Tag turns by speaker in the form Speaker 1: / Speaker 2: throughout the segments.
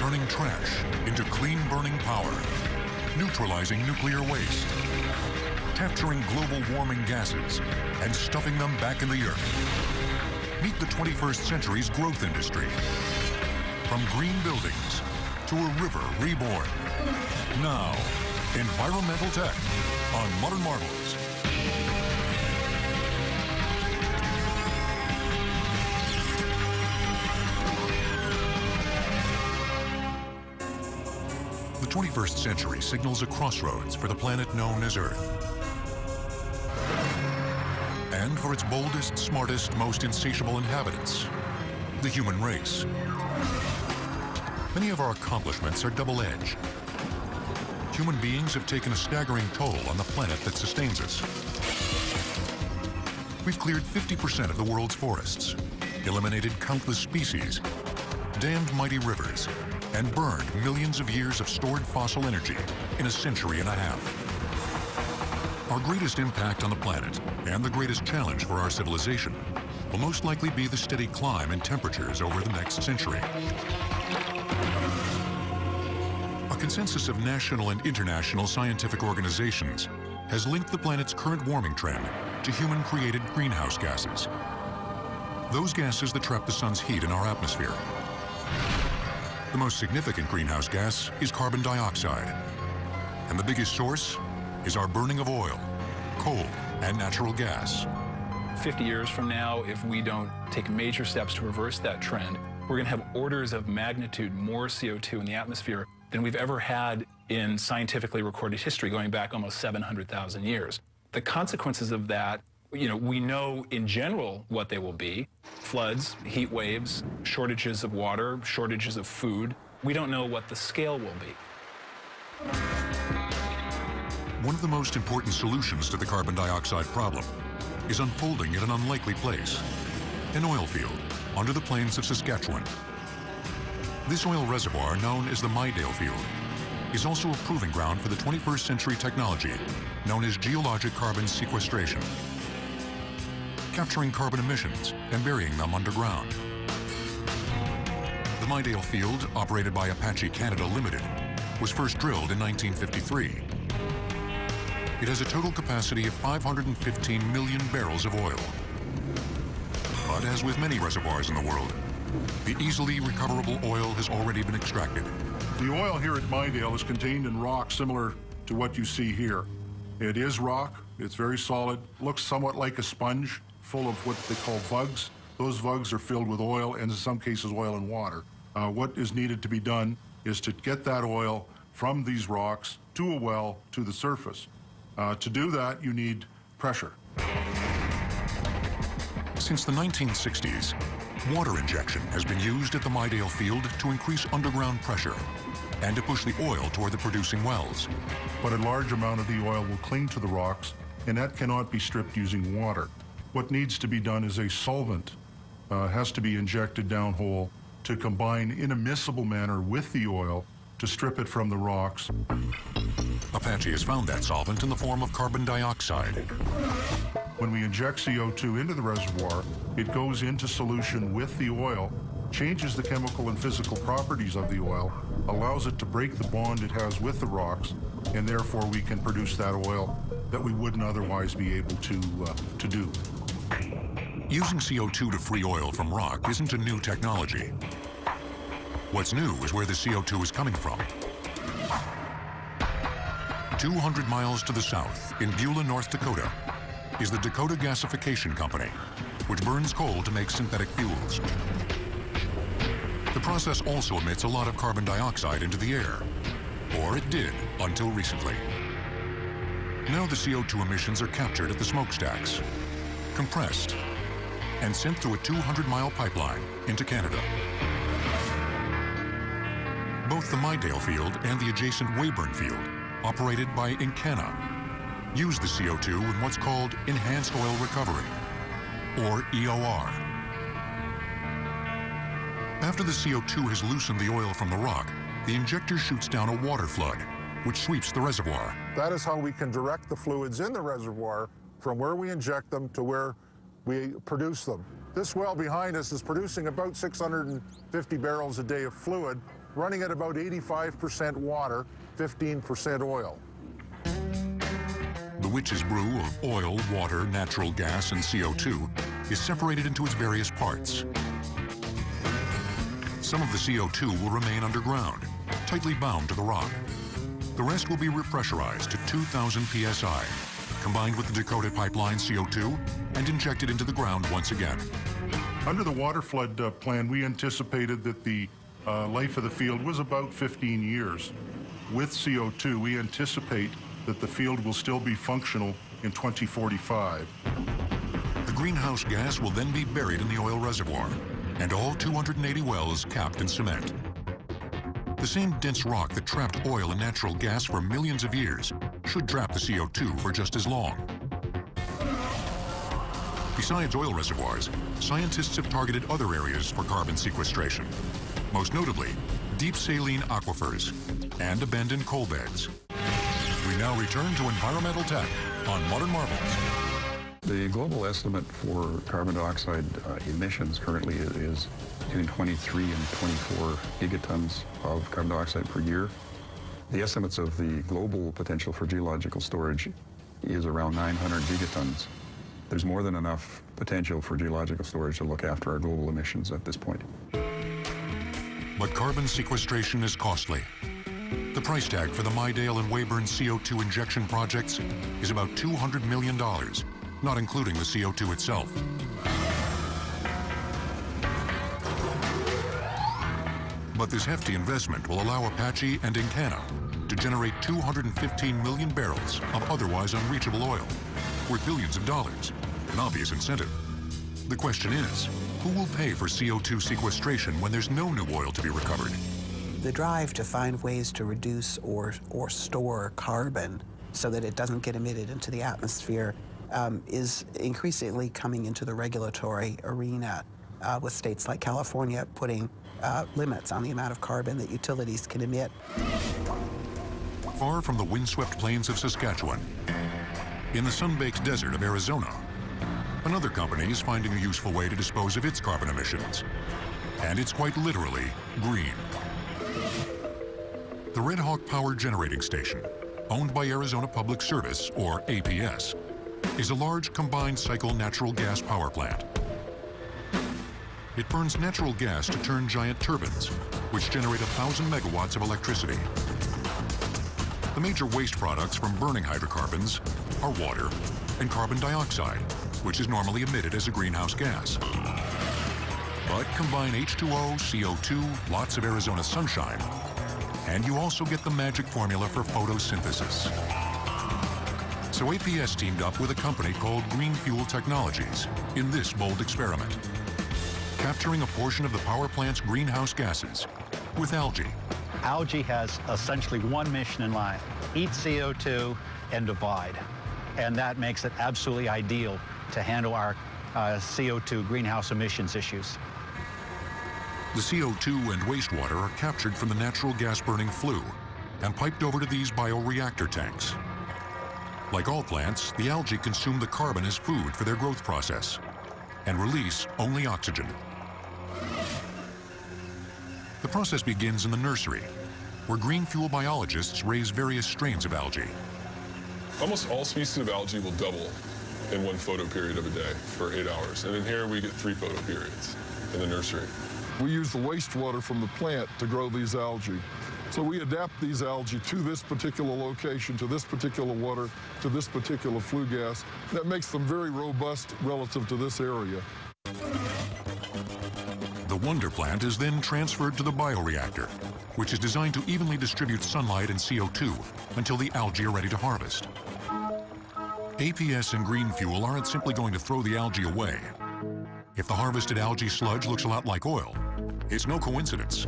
Speaker 1: turning trash into clean burning power, neutralizing nuclear waste, capturing global warming gases, and stuffing them back in the earth. Meet the 21st century's growth industry. From green buildings to a river reborn. Now, environmental tech on Modern Marvels. The 21st century signals a crossroads for the planet known as Earth. And for its boldest, smartest, most insatiable inhabitants, the human race. Many of our accomplishments are double-edged. Human beings have taken a staggering toll on the planet that sustains us. We've cleared 50% of the world's forests, eliminated countless species, dammed mighty rivers, and burned millions of years of stored fossil energy in a century and a half. Our greatest impact on the planet and the greatest challenge for our civilization will most likely be the steady climb in temperatures over the next century. A consensus of national and international scientific organizations has linked the planet's current warming trend to human-created greenhouse gases. Those gases that trap the sun's heat in our atmosphere. The most significant greenhouse gas is carbon dioxide, and the biggest source is our burning of oil, coal, and natural gas.
Speaker 2: 50 years from now, if we don't take major steps to reverse that trend, we're going to have orders of magnitude more CO2 in the atmosphere than we've ever had in scientifically recorded history, going back almost 700,000 years. The consequences of that, we know in general what they will be: floods, heat waves, shortages of water, shortages of food. We don't know what the scale will be.
Speaker 1: One of the most important solutions to the carbon dioxide problem is unfolding at an unlikely place, an oil field under the plains of Saskatchewan. This oil reservoir, known as the Midale Field, is also a proving ground for the 21st century technology known as geologic carbon sequestration, capturing carbon emissions and burying them underground. The Midale Field, operated by Apache Canada Limited, was first drilled in 1953. It has a total capacity of 515 million barrels of oil. But as with many reservoirs in the world, the easily recoverable oil has already been extracted.
Speaker 3: The oil here at Midale is contained in rock similar to what you see here. It is rock, it's very solid, looks somewhat like a sponge, full of what they call vugs. Those vugs are filled with oil, and in some cases oil and water. What is needed to be done is to get that oil from these rocks to a well to the surface. To do that, you need pressure.
Speaker 1: Since the 1960s, water injection has been used at the Midale Field to increase underground pressure and to push the oil toward the producing wells.
Speaker 3: But a large amount of the oil will cling to the rocks, and that cannot be stripped using water. What needs to be done is a solvent has to be injected downhole to combine in a miscible manner with the oil to strip it from the rocks.
Speaker 1: Apache has found that solvent in the form of carbon dioxide.
Speaker 3: When we inject CO2 into the reservoir, it goes into solution with the oil, changes the chemical and physical properties of the oil, allows it to break the bond it has with the rocks, and therefore we can produce that oil that we wouldn't otherwise be able to do.
Speaker 1: Using CO2 to free oil from rock isn't a new technology. What's new is where the CO2 is coming from. 200 miles to the south, in Beulah, North Dakota, is the Dakota Gasification Company, which burns coal to make synthetic fuels. The process also emits a lot of carbon dioxide into the air, or it did until recently. Now the CO2 emissions are captured at the smokestacks, compressed, and sent through a 200-mile pipeline into Canada. Both the Midale Field and the adjacent Weyburn Field, operated by Encana, use the CO2 in what's called enhanced oil recovery, or EOR. After the CO2 has loosened the oil from the rock, the injector shoots down a water flood, which sweeps the reservoir.
Speaker 3: That is how we can direct the fluids in the reservoir from where we inject them to where we produce them. This well behind us is producing about 650 barrels a day of fluid, running at about 85% water, 15% oil.
Speaker 1: The witch's brew of oil, water, natural gas, and CO2 is separated into its various parts. Some of the CO2 will remain underground, tightly bound to the rock. The rest will be repressurized to 2,000 psi, combined with the Dakota pipeline CO2, and injected into the ground once again.
Speaker 3: Under the water flood plan, we anticipated that the life of the field was about 15 years. With CO2, we anticipate that the field will still be functional in 2045.
Speaker 1: The greenhouse gas will then be buried in the oil reservoir, and all 280 wells capped in cement. The same dense rock that trapped oil and natural gas for millions of years should trap the CO2 for just as long. Besides oil reservoirs, scientists have targeted other areas for carbon sequestration, most notably deep saline aquifers and abandoned coal beds. We now return to environmental tech on Modern Marvels.
Speaker 4: The global estimate for carbon dioxide emissions currently is between 23 and 24 gigatons of carbon dioxide per year. The estimates of the global potential for geological storage is around 900 gigatons. There's more than enough potential for geological storage to look after our global emissions at this point.
Speaker 1: But carbon sequestration is costly. The price tag for the Midale and Weyburn CO2 injection projects is about $200 million, not including the CO2 itself. But this hefty investment will allow Apache and Encana to generate 215 million barrels of otherwise unreachable oil, worth billions of dollars, an obvious incentive. The question is, who will pay for CO2 sequestration when there's no new oil to be recovered?
Speaker 5: The drive to find ways to reduce or store carbon so that it doesn't get emitted into the atmosphere is increasingly coming into the regulatory arena, with states like California putting limits on the amount of carbon that utilities can emit.
Speaker 1: Far from the windswept plains of Saskatchewan, in the sun-baked desert of Arizona, another company is finding a useful way to dispose of its carbon emissions. And it's quite literally green. The Red Hawk Power Generating Station, owned by Arizona Public Service, or APS, is a large combined cycle natural gas power plant. It burns natural gas to turn giant turbines, which generate 1,000 megawatts of electricity. The major waste products from burning hydrocarbons are water and carbon dioxide, which is normally emitted as a greenhouse gas. But combine H2O, CO2, lots of Arizona sunshine, and you also get the magic formula for photosynthesis. So APS teamed up with a company called Green Fuel Technologies in this bold experiment, capturing a portion of the power plant's greenhouse gases with algae.
Speaker 6: Algae has essentially one mission in life: eat CO2 and divide. And that makes it absolutely ideal to handle our CO2 greenhouse emissions issues.
Speaker 1: The CO2 and wastewater are captured from the natural gas-burning flue and piped over to these bioreactor tanks. Like all plants, the algae consume the carbon as food for their growth process and release only oxygen. The process begins in the nursery, where green fuel biologists raise various strains of algae.
Speaker 7: Almost all species of algae will double in one photo period of a day for 8 hours. And in here, we get 3 photo periods in the nursery.
Speaker 8: We use the wastewater from the plant to grow these algae. So we adapt these algae to this particular location, to this particular water, to this particular flue gas. That makes them very robust relative to this area.
Speaker 1: The Wonder Plant is then transferred to the bioreactor, which is designed to evenly distribute sunlight and CO2 until the algae are ready to harvest. APS and Green Fuel aren't simply going to throw the algae away. If the harvested algae sludge looks a lot like oil, it's no coincidence.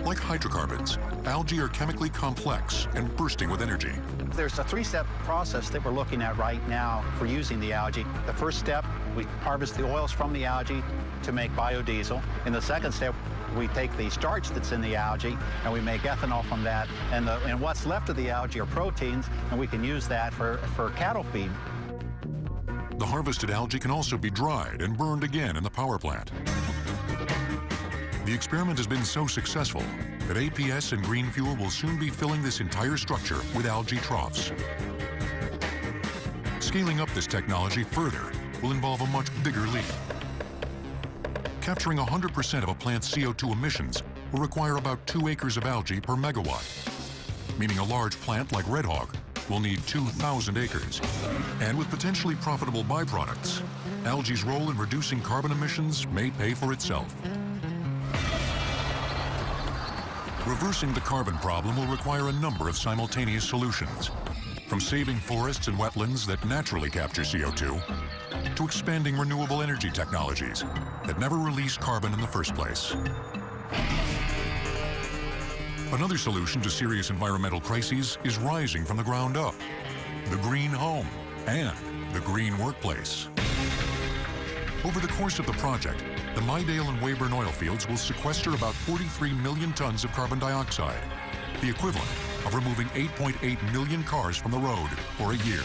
Speaker 1: Like hydrocarbons, algae are chemically complex and bursting with energy.
Speaker 6: There's a 3-step process that we're looking at right now for using the algae. The first step, we harvest the oils from the algae to make biodiesel. In the second step, we take the starch that's in the algae and we make ethanol from that. And what's left of the algae are proteins, and we can use that for cattle feed. The
Speaker 1: harvested algae can also be dried and burned again in the power plant. The experiment has been so successful that APS and Green Fuel will soon be filling this entire structure with algae troughs. Scaling up this technology further will involve a much bigger leap. Capturing 100% of a plant's CO2 emissions will require about 2 acres of algae per megawatt, meaning a large plant like Red Hawk will need 2,000 acres. And with potentially profitable byproducts, algae's role in reducing carbon emissions may pay for itself. Reversing the carbon problem will require a number of simultaneous solutions, from saving forests and wetlands that naturally capture CO2, to expanding renewable energy technologies that never release carbon in the first place. Another solution to serious environmental crises is rising from the ground up: the green home and the green workplace. Over the course of the project, the Midale and Weyburn oil fields will sequester about 43 million tons of carbon dioxide, the equivalent of removing 8.8 million cars from the road for a year.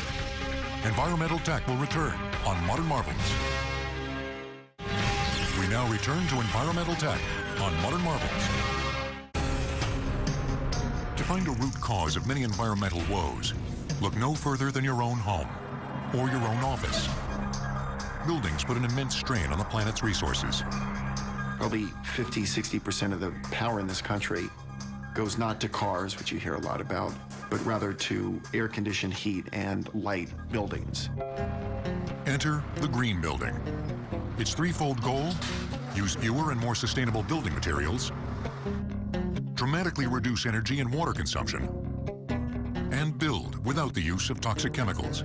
Speaker 1: Environmental Tech will return on Modern Marvels. We now return to Environmental Tech on Modern Marvels. To find a root cause of many environmental woes, look no further than your own home or your own office. Buildings put an immense strain on the planet's resources.
Speaker 9: Probably 50–60% of the power in this country goes not to cars, which you hear a lot about, but rather to air-conditioned heat and light buildings.
Speaker 1: Enter the Green Building. Its threefold goal: use fewer and more sustainable building materials, dramatically reduce energy and water consumption, and build without the use of toxic chemicals.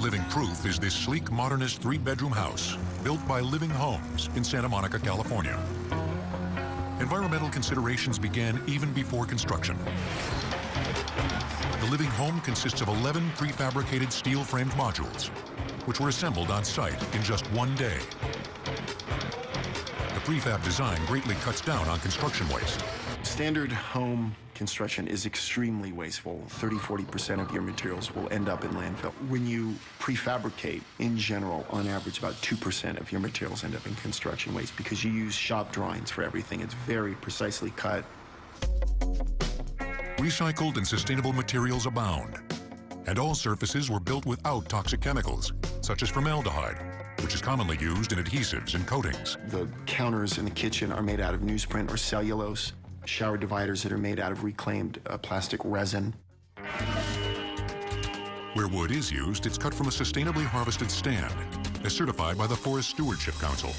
Speaker 1: Living proof is this sleek, modernist 3-bedroom house built by Living Homes in Santa Monica, California. Environmental considerations began even before construction. The Living Home consists of 11 prefabricated steel-framed modules, which were assembled on site in just one day. The prefab design greatly cuts down on construction waste.
Speaker 9: Standard home construction is extremely wasteful. 30–40% of your materials will end up in landfill. When you prefabricate, in general, on average, about 2% of your materials end up in construction waste because you use shop drawings for everything. It's very precisely cut.
Speaker 1: Recycled and sustainable materials abound, and all surfaces were built without toxic chemicals, such as formaldehyde, which is commonly used in adhesives and coatings.
Speaker 9: The counters in the kitchen are made out of newsprint or cellulose. Shower dividers that are made out of reclaimed plastic resin.
Speaker 1: Where wood is used, it's cut from a sustainably harvested stand, as certified by the Forest Stewardship Council.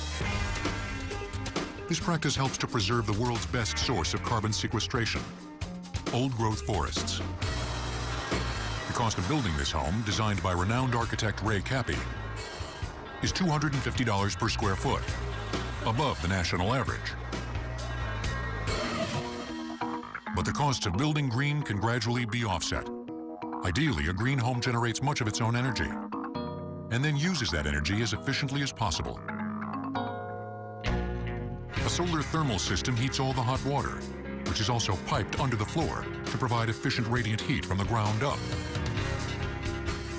Speaker 1: This practice helps to preserve the world's best source of carbon sequestration: old-growth forests. The cost of building this home, designed by renowned architect Ray Cappy, is $250 per square foot, above the national average. But the cost of building green can gradually be offset. Ideally, a green home generates much of its own energy, and then uses that energy as efficiently as possible. A solar thermal system heats all the hot water, which is also piped under the floor to provide efficient radiant heat from the ground up.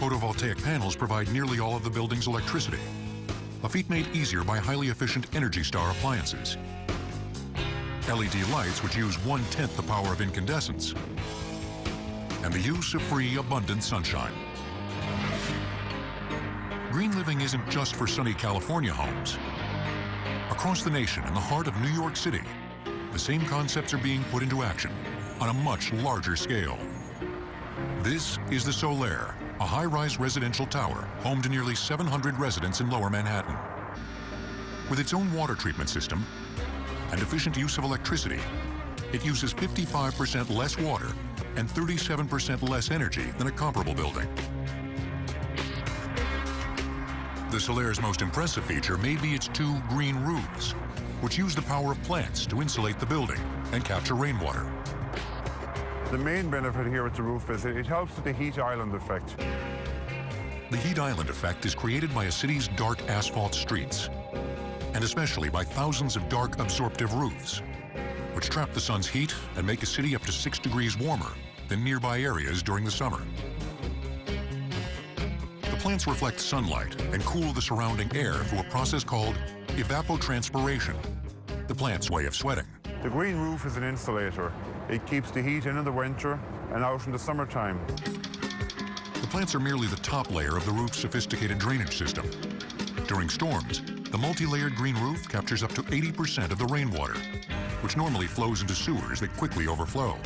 Speaker 1: Photovoltaic panels provide nearly all of the building's electricity, a feat made easier by highly efficient Energy Star appliances. LED lights, which use 1/10 the power of incandescents, and the use of free, abundant sunshine. Green living isn't just for sunny California homes. Across the nation, in the heart of New York City, the same concepts are being put into action on a much larger scale. This is the Solaire, a high-rise residential tower home to nearly 700 residents in Lower Manhattan. With its own water treatment system and efficient use of electricity, it uses 55% less water and 37% less energy than a comparable building. The Solaire's most impressive feature may be its 2 green roofs, which use the power of plants to insulate the building and capture rainwater.
Speaker 10: The main benefit here with the roof is it helps with the heat island effect.
Speaker 1: The heat island effect is created by a city's dark asphalt streets, and especially by thousands of dark absorptive roofs, which trap the sun's heat and make a city up to 6 degrees warmer than nearby areas during the summer. The plants reflect sunlight and cool the surrounding air through a process called evapotranspiration. the plant's way of sweating.
Speaker 10: The green roof is an insulator. It keeps the heat in the winter and out in the summertime.
Speaker 1: The plants are merely the top layer of the roof's sophisticated drainage system. During storms, the multi-layered green roof captures up to 80% of the rainwater, which normally flows into sewers that quickly overflow.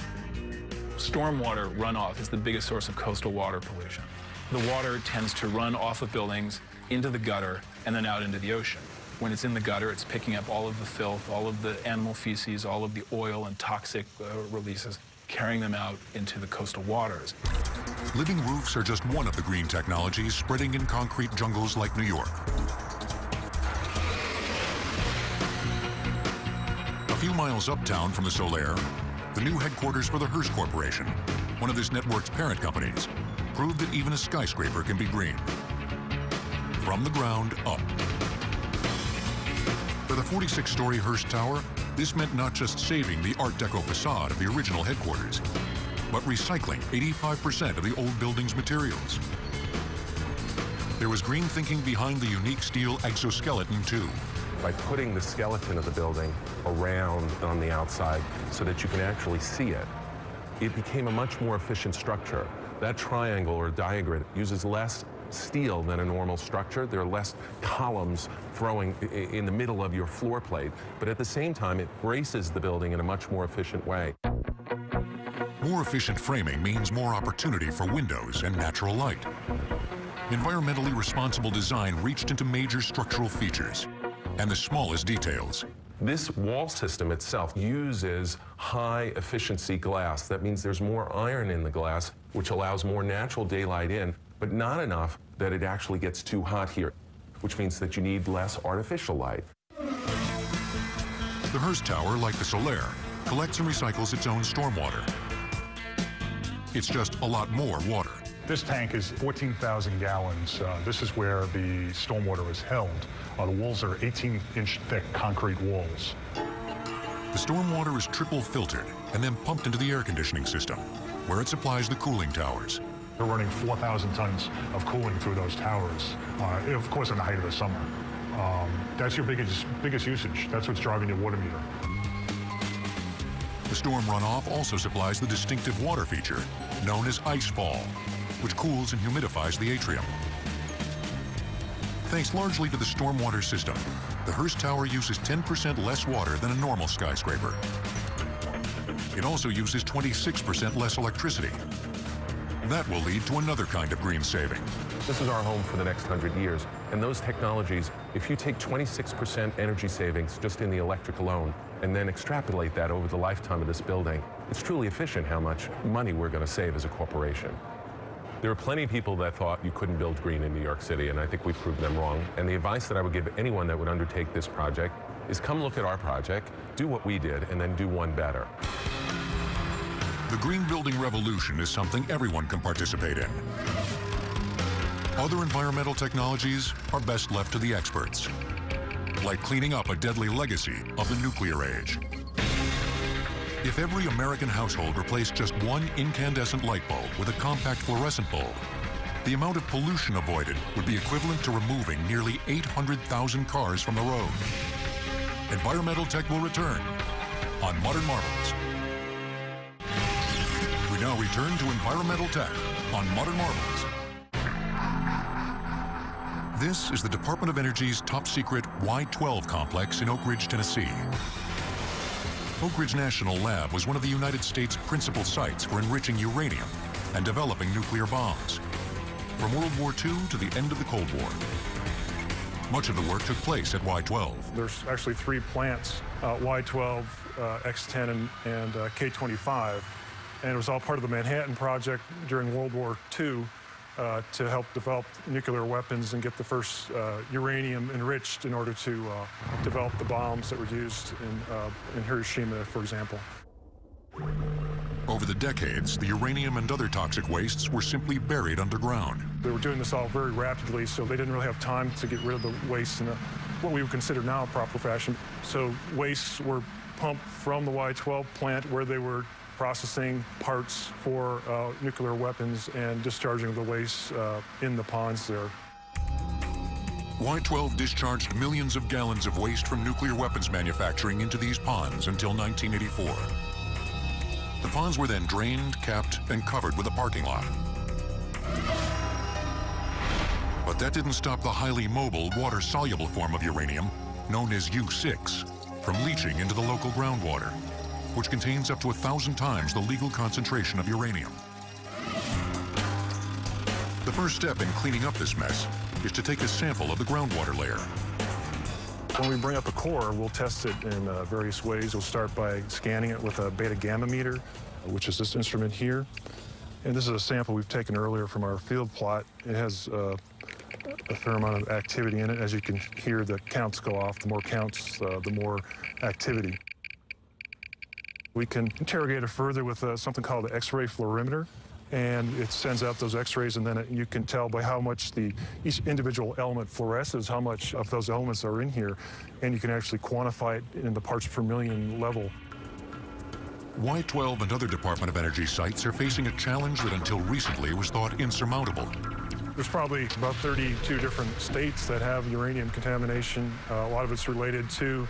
Speaker 2: Stormwater runoff is the biggest source of coastal water pollution. The water tends to run off of buildings into the gutter and then out into the ocean. When it's in the gutter, it's picking up all of the filth, all of the animal feces, all of the oil and toxic releases, carrying them out into the coastal waters.
Speaker 1: Living roofs are just one of the green technologies spreading in concrete jungles like New York. A few miles uptown from the Solaire, the new headquarters for the Hearst Corporation, one of this network's parent companies, proved that even a skyscraper can be green. From the ground up. For the 46-story Hearst Tower, this meant not just saving the Art Deco facade of the original headquarters, but recycling 85% of the old building's materials. There was green thinking behind the unique steel exoskeleton, too.
Speaker 11: By putting the skeleton of the building around on the outside so that you can actually see it, it became a much more efficient structure. That triangle or diagram uses less steel than a normal structure. There are less columns throwing in the middle of your floor plate, but at the same time, it braces the building in a much more efficient way.
Speaker 1: More efficient framing means more opportunity for windows and natural light. Environmentally responsible design reached into major structural features and the smallest details.
Speaker 11: This wall system itself uses high-efficiency glass. That means there's more iron in the glass, which allows more natural daylight in, but not enough that it actually gets too hot here, which means that you need less artificial light.
Speaker 1: The Hearst Tower, like the Solaire, collects and recycles its own stormwater. It's just a lot more water.
Speaker 12: This tank is 14,000 gallons. This is where the stormwater is held. The walls are 18-inch thick concrete walls.
Speaker 1: The stormwater is triple filtered and then pumped into the air conditioning system, where it supplies the cooling towers.
Speaker 12: They're running 4,000 tons of cooling through those towers, of course in the height of the summer. That's your biggest usage. That's what's driving your water meter.
Speaker 1: The storm runoff also supplies the distinctive water feature known as ice fall, which cools and humidifies the atrium. Thanks largely to the stormwater system, the Hearst Tower uses 10% less water than a normal skyscraper. It also uses 26% less electricity. That will lead to another kind of green saving.
Speaker 11: This is our home for the next 100 years, and those technologies, if you take 26% energy savings just in the electric alone, and then extrapolate that over the lifetime of this building, it's truly efficient how much money we're going to save as a corporation. There are plenty of people that thought you couldn't build green in New York City, and I think we proved them wrong. And the advice that I would give anyone that would undertake this project is come look at our project, do what we did, and then do one better.
Speaker 1: The green building revolution is something everyone can participate in. Other environmental technologies are best left to the experts, like cleaning up a deadly legacy of the nuclear age. If every American household replaced just one incandescent light bulb with a compact fluorescent bulb, the amount of pollution avoided would be equivalent to removing nearly 800,000 cars from the road. Environmental tech will return on Modern Marvels. We now return to environmental tech on Modern Marvels. This is the Department of Energy's top-secret Y-12 complex in Oak Ridge, Tennessee. Oak Ridge National Lab was one of the United States' principal sites for enriching uranium and developing nuclear bombs, from World War II to the end of the Cold War. Much of the work took place at Y-12.
Speaker 12: There's actually 3 plants, Y-12, X-10, and K-25, and it was all part of the Manhattan Project during World War II to help develop nuclear weapons and get the first uranium enriched in order to develop the bombs that were used in Hiroshima, for example.
Speaker 1: Over the decades, the uranium and other toxic wastes were simply buried underground.
Speaker 12: They were doing this all very rapidly, so they didn't really have time to get rid of the waste in what we would consider now a proper fashion. So wastes were pumped from the Y-12 plant where they were processing parts for nuclear weapons and discharging the waste in the ponds there.
Speaker 1: Y-12 discharged millions of gallons of waste from nuclear weapons manufacturing into these ponds until 1984. The ponds were then drained, capped, and covered with a parking lot. But that didn't stop the highly mobile, water-soluble form of uranium, known as U-6, from leaching into the local groundwater, which contains up to 1,000 times the legal concentration of uranium. The first step in cleaning up this mess is to take a sample of the groundwater layer.
Speaker 12: When we bring up a core, we'll test it in various ways. We'll start by scanning it with a beta-gamma meter, which is this instrument here. And this is a sample we've taken earlier from our field plot. It has a fair amount of activity in it. As you can hear, the counts go off. The more counts, the more activity. We can interrogate it further with something called the X-ray fluorimeter. And it sends out those X-rays, and then you can tell by how much each individual element fluoresces, how much of those elements are in here, and you can actually quantify it in the parts per million level.
Speaker 1: Y-12 and other Department of Energy sites are facing a challenge that until recently was thought insurmountable.
Speaker 12: There's probably about 32 different states that have uranium contamination. A lot of it's related to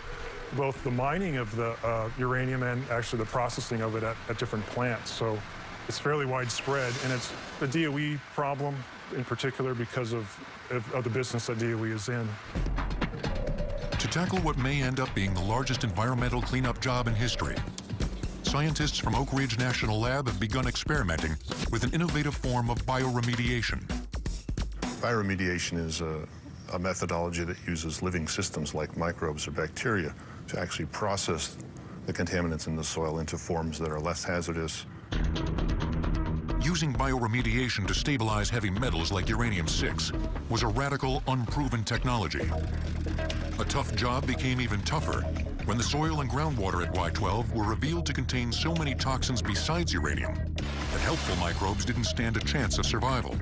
Speaker 12: both the mining of the uranium and actually the processing of it at different plants. So it's fairly widespread, and it's the DOE problem in particular because of the business that DOE is in.
Speaker 1: To tackle what may end up being the largest environmental cleanup job in history, scientists from Oak Ridge National Lab have begun experimenting with an innovative form of bioremediation.
Speaker 13: Bioremediation is a methodology that uses living systems like microbes or bacteria to actually process the contaminants in the soil into forms that are less hazardous.
Speaker 1: Using bioremediation to stabilize heavy metals like uranium-6 was a radical, unproven technology. A tough job became even tougher when the soil and groundwater at Y-12 were revealed to contain so many toxins besides uranium that helpful microbes didn't stand a chance of survival.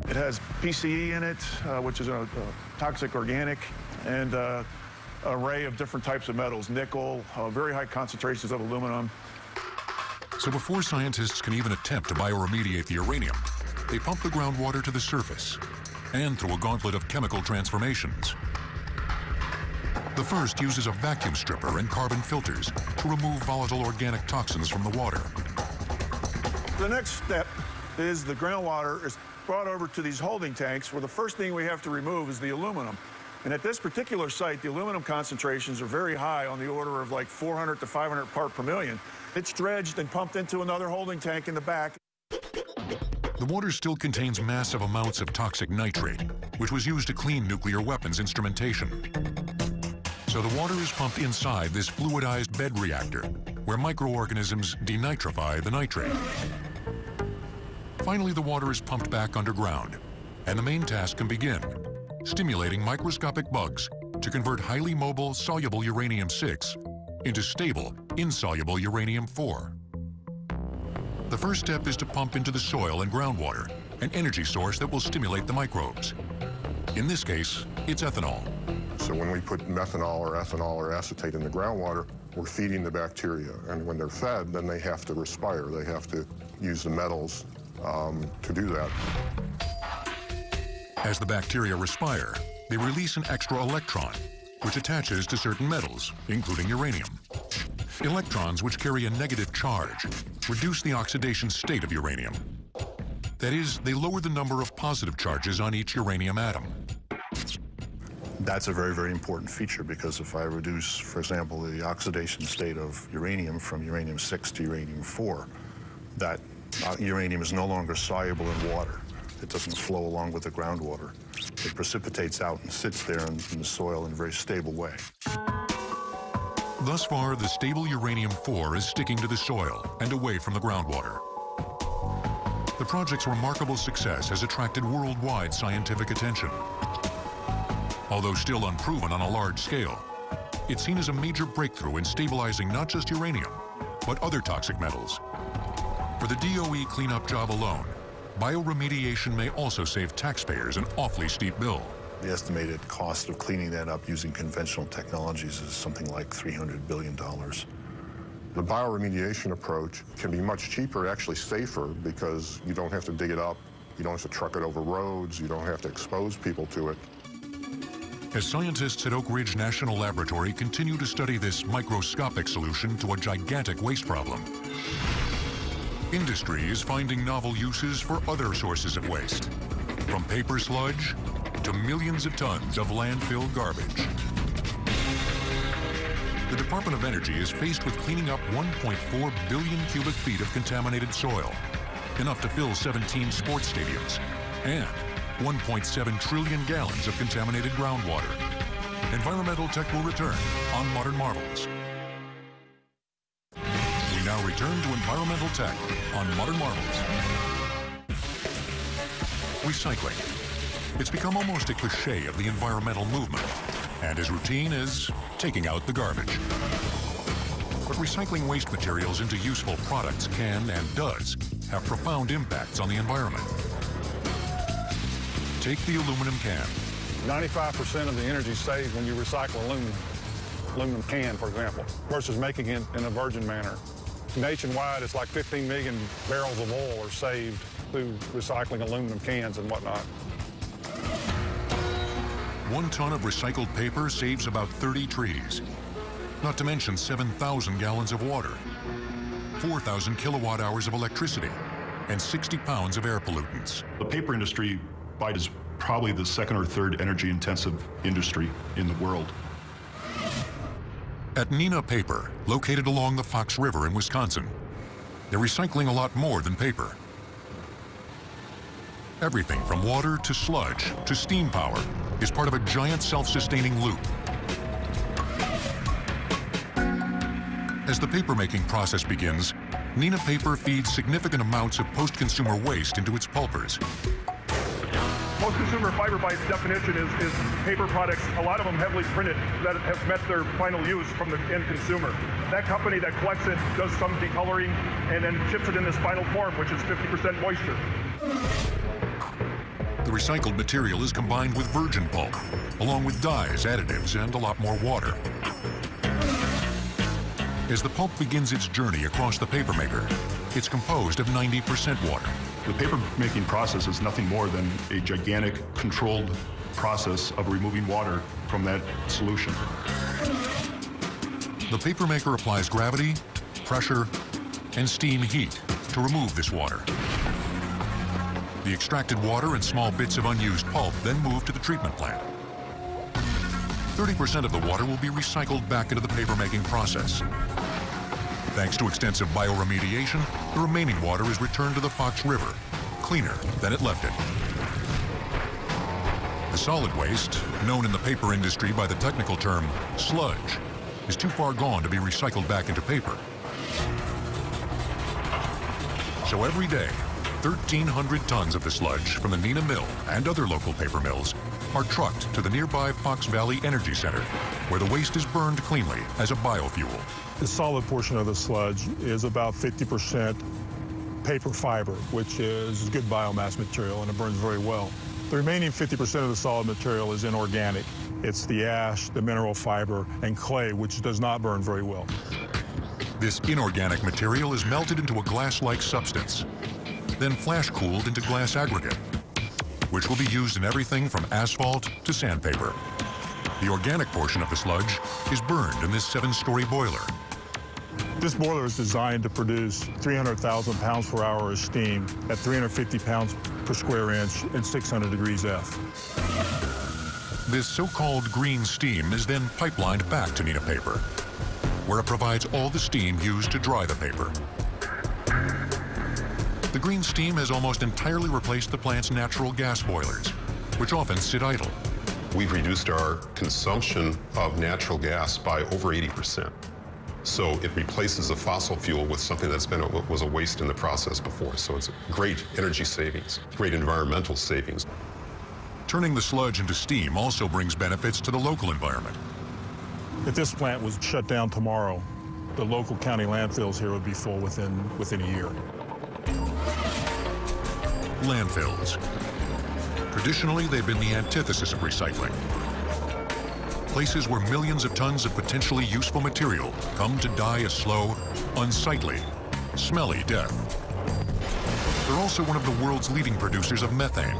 Speaker 14: It has PCE in it, which is a toxic organic, and an array of different types of metals, nickel, very high concentrations of aluminum.
Speaker 1: So before scientists can even attempt to bioremediate the uranium, they pump the groundwater to the surface and through a gauntlet of chemical transformations. The first uses a vacuum stripper and carbon filters to remove volatile organic toxins from the water.
Speaker 14: The next step is the groundwater is brought over to these holding tanks where the first thing we have to remove is the aluminum. And at this particular site, the aluminum concentrations are very high, on the order of like 400 to 500 part per million. It's dredged and pumped into another holding tank in the back.
Speaker 1: The water still contains massive amounts of toxic nitrate, which was used to clean nuclear weapons instrumentation. So the water is pumped inside this fluidized bed reactor, where microorganisms denitrify the nitrate. Finally, the water is pumped back underground, and the main task can begin: stimulating microscopic bugs to convert highly mobile, soluble uranium-6 into stable, insoluble uranium-4. The first step is to pump into the soil and groundwater an energy source that will stimulate the microbes. In this case, it's ethanol.
Speaker 8: So when we put methanol or ethanol or acetate in the groundwater, we're feeding the bacteria. And when they're fed, then they have to respire. They have to use the metals to do that.
Speaker 1: As the bacteria respire, they release an extra electron, which attaches to certain metals, including uranium. Electrons, which carry a negative charge, reduce the oxidation state of uranium. That is, they lower the number of positive charges on each uranium atom.
Speaker 13: That's a very, very important feature, because if I reduce, for example, the oxidation state of uranium from uranium-6 to uranium-4, that uranium is no longer soluble in water. It doesn't flow along with the groundwater. It precipitates out and sits there in the soil in a very stable way.
Speaker 1: Thus far, the stable uranium-4 is sticking to the soil and away from the groundwater. The project's remarkable success has attracted worldwide scientific attention. Although still unproven on a large scale, it's seen as a major breakthrough in stabilizing not just uranium, but other toxic metals. For the DOE cleanup job alone, bioremediation may also save taxpayers an awfully steep bill.
Speaker 13: The estimated cost of cleaning that up using conventional technologies is something like $300 billion.
Speaker 8: The bioremediation approach can be much cheaper, actually safer, because you don't have to dig it up
Speaker 13: You don't have to truck it over roads. You don't have to expose people to it.
Speaker 1: As scientists at Oak Ridge National Laboratory continue to study this microscopic solution to a gigantic waste problem, industry is finding novel uses for other sources of waste, from paper sludge to millions of tons of landfill garbage. The Department of Energy is faced with cleaning up 1.4 billion cubic feet of contaminated soil, enough to fill 17 sports stadiums, and 1.7 trillion gallons of contaminated groundwater. Environmental Tech will return on Modern Marvels. We now return to Environmental Tech on Modern Marvels. Recycling. It's become almost a cliche of the environmental movement, and as routine as taking out the garbage. But recycling waste materials into useful products can and does have profound impacts on the environment. Take the aluminum can.
Speaker 8: 95% of the energy saved when you recycle aluminum can, for example, versus making it in a virgin manner. Nationwide, it's like 15 million barrels of oil are saved through recycling aluminum cans and whatnot.
Speaker 1: 1 ton of recycled paper saves about 30 trees, not to mention 7,000 gallons of water, 4,000 kilowatt hours of electricity, and 60 pounds of air pollutants.
Speaker 15: The paper industry is probably the second or third energy-intensive industry in the world.
Speaker 1: At Neenah Paper, located along the Fox River in Wisconsin, they're recycling a lot more than paper. Everything from water to sludge to steam power is part of a giant self-sustaining loop. As the paper-making process begins, Neenah Paper feeds significant amounts of post-consumer waste into its pulpers.
Speaker 12: Post-consumer fiber, by its definition, is paper products, a lot of them heavily printed, that have met their final use from the end consumer. That company that collects it does some decoloring and then ships it in this final form, which is 50% moisture.
Speaker 1: The recycled material is combined with virgin pulp, along with dyes, additives, and a lot more water. As the pulp begins its journey across the paper maker, it's composed of 90% water.
Speaker 15: The paper-making process is nothing more than a gigantic controlled process of removing water from that solution.
Speaker 1: The paper maker applies gravity, pressure, and steam heat to remove this water. The extracted water and small bits of unused pulp then move to the treatment plant. 30% of the water will be recycled back into the paper-making process. Thanks to extensive bioremediation, the remaining water is returned to the Fox River, cleaner than it left it. The solid waste, known in the paper industry by the technical term sludge, is too far gone to be recycled back into paper. So every day, 1,300 tons of the sludge from the Neenah Mill and other local paper mills are trucked to the nearby Fox Valley Energy Center, where the waste is burned cleanly as a biofuel.
Speaker 12: The solid portion of the sludge is about 50% paper fiber, which is good biomass material, and it burns very well. The remaining 50% of the solid material is inorganic. It's the ash, the mineral fiber, and clay, which does not burn very well.
Speaker 1: This inorganic material is melted into a glass-like substance, then flash-cooled into glass aggregate, which will be used in everything from asphalt to sandpaper. The organic portion of the sludge is burned in this 7-story boiler.
Speaker 12: This boiler is designed to produce 300,000 pounds per hour of steam at 350 pounds per square inch and 600 degrees F.
Speaker 1: This so-called green steam is then pipelined back to Neenah Paper, where it provides all the steam used to dry the paper. The green steam has almost entirely replaced the plant's natural gas boilers, which often sit idle.
Speaker 16: We've reduced our consumption of natural gas by over 80%. So it replaces a fossil fuel with something that's was a waste in the process before. So it's great energy savings, great environmental savings.
Speaker 1: Turning the sludge into steam also brings benefits to the local environment.
Speaker 12: If this plant was shut down tomorrow, the local county landfills here would be full within a year.
Speaker 1: Landfills. Traditionally, they've been the antithesis of recycling. Places where millions of tons of potentially useful material come to die a slow, unsightly, smelly death. They're also one of the world's leading producers of methane.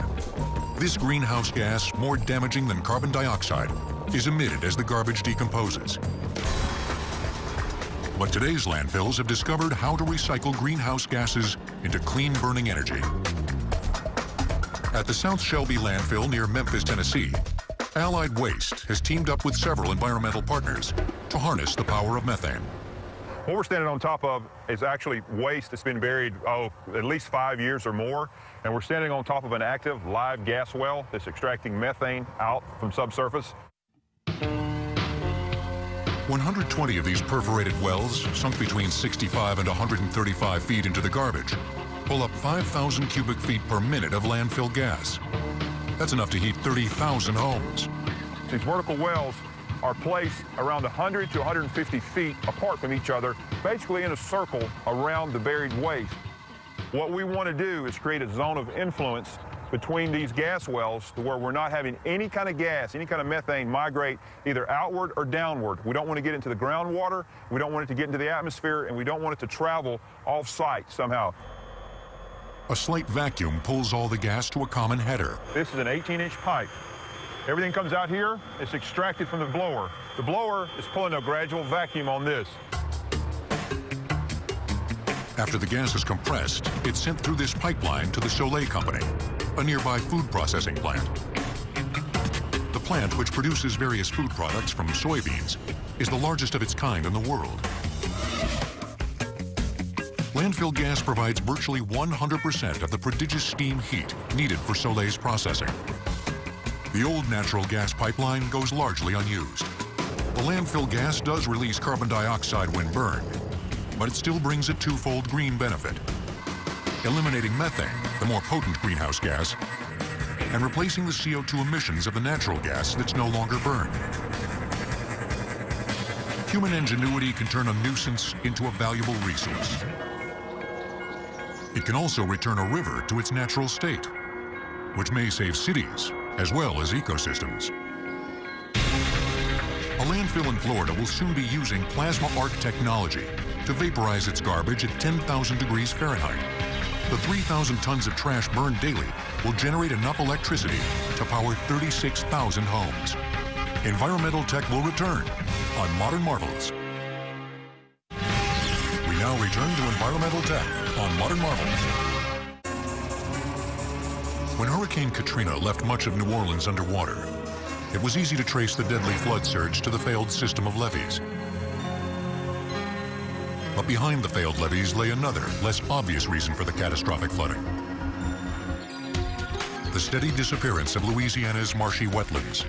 Speaker 1: This greenhouse gas, more damaging than carbon dioxide, is emitted as the garbage decomposes. But today's landfills have discovered how to recycle greenhouse gases into clean burning energy. At the South Shelby landfill near Memphis, Tennessee, Allied Waste has teamed up with several environmental partners to harness the power of methane.
Speaker 10: What we're standing on top of is actually waste that's been buried, at least 5 years or more. And we're standing on top of an active live gas well that's extracting methane out from subsurface.
Speaker 1: 120 of these perforated wells, sunk between 65 and 135 feet into the garbage, pull up 5,000 cubic feet per minute of landfill gas. That's enough to heat 30,000 homes.
Speaker 10: These vertical wells are placed around 100 to 150 feet apart from each other, basically in a circle around the buried waste. What we want to do is create a zone of influence between these gas wells to where we're not having any kind of gas, any kind of methane migrate either outward or downward. We don't want to get into the groundwater, we don't want it to get into the atmosphere, and we don't want it to travel off-site somehow.
Speaker 1: A slight vacuum pulls all the gas to a common header.
Speaker 10: This is an 18-inch pipe. Everything comes out here, it's extracted from the blower. The blower is pulling a gradual vacuum on this.
Speaker 1: After the gas is compressed, it's sent through this pipeline to the Soleil Company, a nearby food processing plant. The plant, which produces various food products from soybeans, is the largest of its kind in the world. Landfill gas provides virtually 100% of the prodigious steam heat needed for Soleil's processing. The old natural gas pipeline goes largely unused. The landfill gas does release carbon dioxide when burned, but it still brings a twofold green benefit: eliminating methane, the more potent greenhouse gas, and replacing the CO2 emissions of the natural gas that's no longer burned. Human ingenuity can turn a nuisance into a valuable resource. It can also return a river to its natural state, which may save cities as well as ecosystems. A landfill in Florida will soon be using plasma arc technology to vaporize its garbage at 10,000 degrees Fahrenheit. The 3,000 tons of trash burned daily will generate enough electricity to power 36,000 homes. Environmental tech will return on Modern Marvels. We now return to Environmental Tech on Modern Marvels. When Hurricane Katrina left much of New Orleans underwater, it was easy to trace the deadly flood surge to the failed system of levees. But behind the failed levees lay another, less obvious reason for the catastrophic flooding: the steady disappearance of Louisiana's marshy wetlands.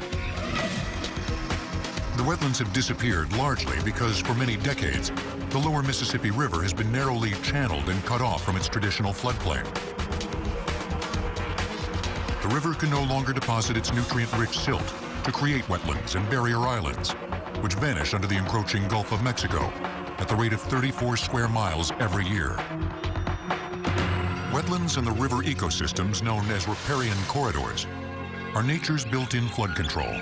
Speaker 1: The wetlands have disappeared largely because for many decades, the lower Mississippi River has been narrowly channeled and cut off from its traditional floodplain. The river can no longer deposit its nutrient-rich silt to create wetlands and barrier islands, which vanish under the encroaching Gulf of Mexico at the rate of 34 square miles every year. Wetlands and the river ecosystems known as riparian corridors are nature's built-in flood control.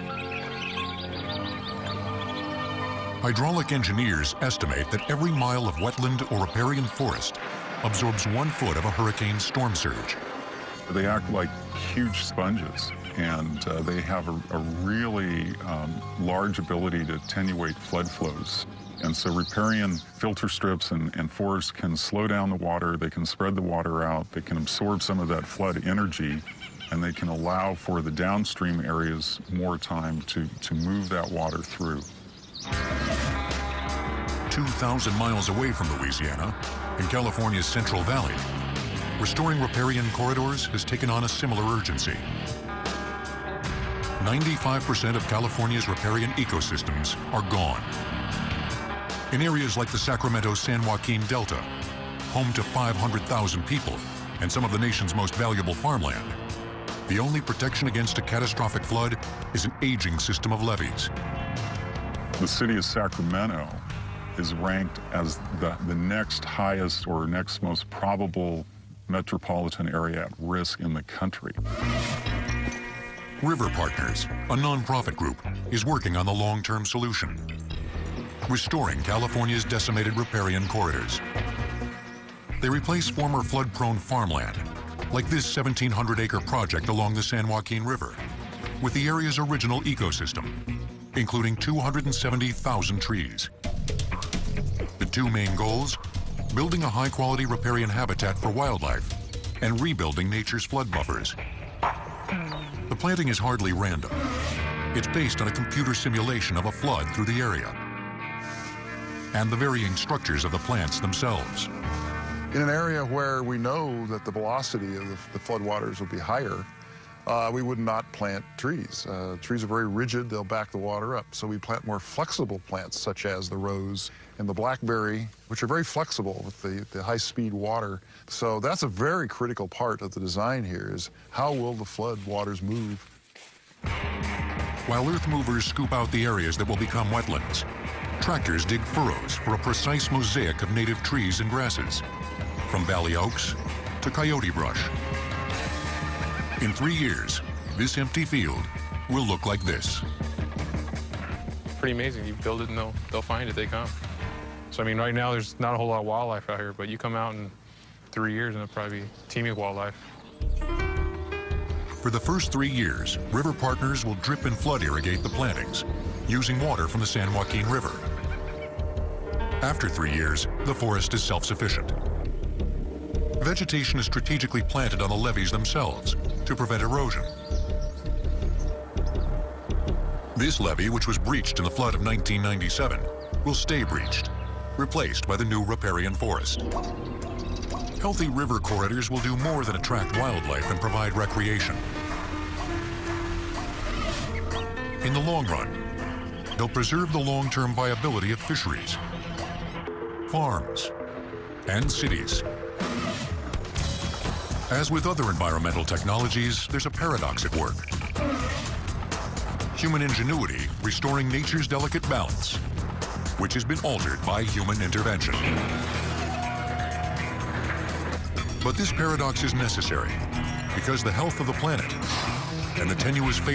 Speaker 1: Hydraulic engineers estimate that every mile of wetland or riparian forest absorbs 1 foot of a hurricane storm surge.
Speaker 17: They act like huge sponges, and they have a really large ability to attenuate flood flows. And so riparian filter strips and forests can slow down the water, they can spread the water out, they can absorb some of that flood energy, and they can allow for the downstream areas more time to move that water through.
Speaker 1: 2,000 miles away from Louisiana, in California's Central Valley, restoring riparian corridors has taken on a similar urgency. 95% of California's riparian ecosystems are gone. In areas like the Sacramento-San Joaquin Delta, home to 500,000 people and some of the nation's most valuable farmland, the only protection against a catastrophic flood is an aging system of levees.
Speaker 17: The city of Sacramento is ranked as the next highest or next most probable metropolitan area at risk in the country.
Speaker 1: River Partners, a nonprofit group, is working on the long-term solution: restoring California's decimated riparian corridors. They replace former flood-prone farmland like this 1,700-acre project along the San Joaquin River, with the area's original ecosystem, including 270,000 trees. The two main goals: building a high-quality riparian habitat for wildlife and rebuilding nature's flood buffers. The planting is hardly random. It's based on a computer simulation of a flood through the area and the varying structures of the plants themselves.
Speaker 8: In an area where we know that the velocity of the floodwaters will be higher, we would not plant trees. Trees are very rigid, they'll back the water up. So we plant more flexible plants such as the rose and the blackberry, which are very flexible with the high-speed water. So that's a very critical part of the design here, is how will the flood waters move?
Speaker 1: While earth movers scoop out the areas that will become wetlands, tractors dig furrows for a precise mosaic of native trees and grasses, from valley oaks to coyote brush. In 3 years, this empty field will look like this.
Speaker 18: Pretty amazing. You build it and they'll find it, they come. So I mean, right now there's not a whole lot of wildlife out here, but you come out in 3 years and it'll probably be teeming with wildlife.
Speaker 1: For the first 3 years, river partners will drip and flood irrigate the plantings, using water from the San Joaquin River. After 3 years, the forest is self-sufficient. Vegetation is strategically planted on the levees themselves to prevent erosion. This levee, which was breached in the flood of 1997, will stay breached, replaced by the new riparian forest. Healthy river corridors will do more than attract wildlife and provide recreation. In the long run, they'll preserve the long-term viability of fisheries, farms, and cities. As with other environmental technologies, there's a paradox at work. Human ingenuity restoring nature's delicate balance, which has been altered by human intervention. But this paradox is necessary because the health of the planet and the tenuous fate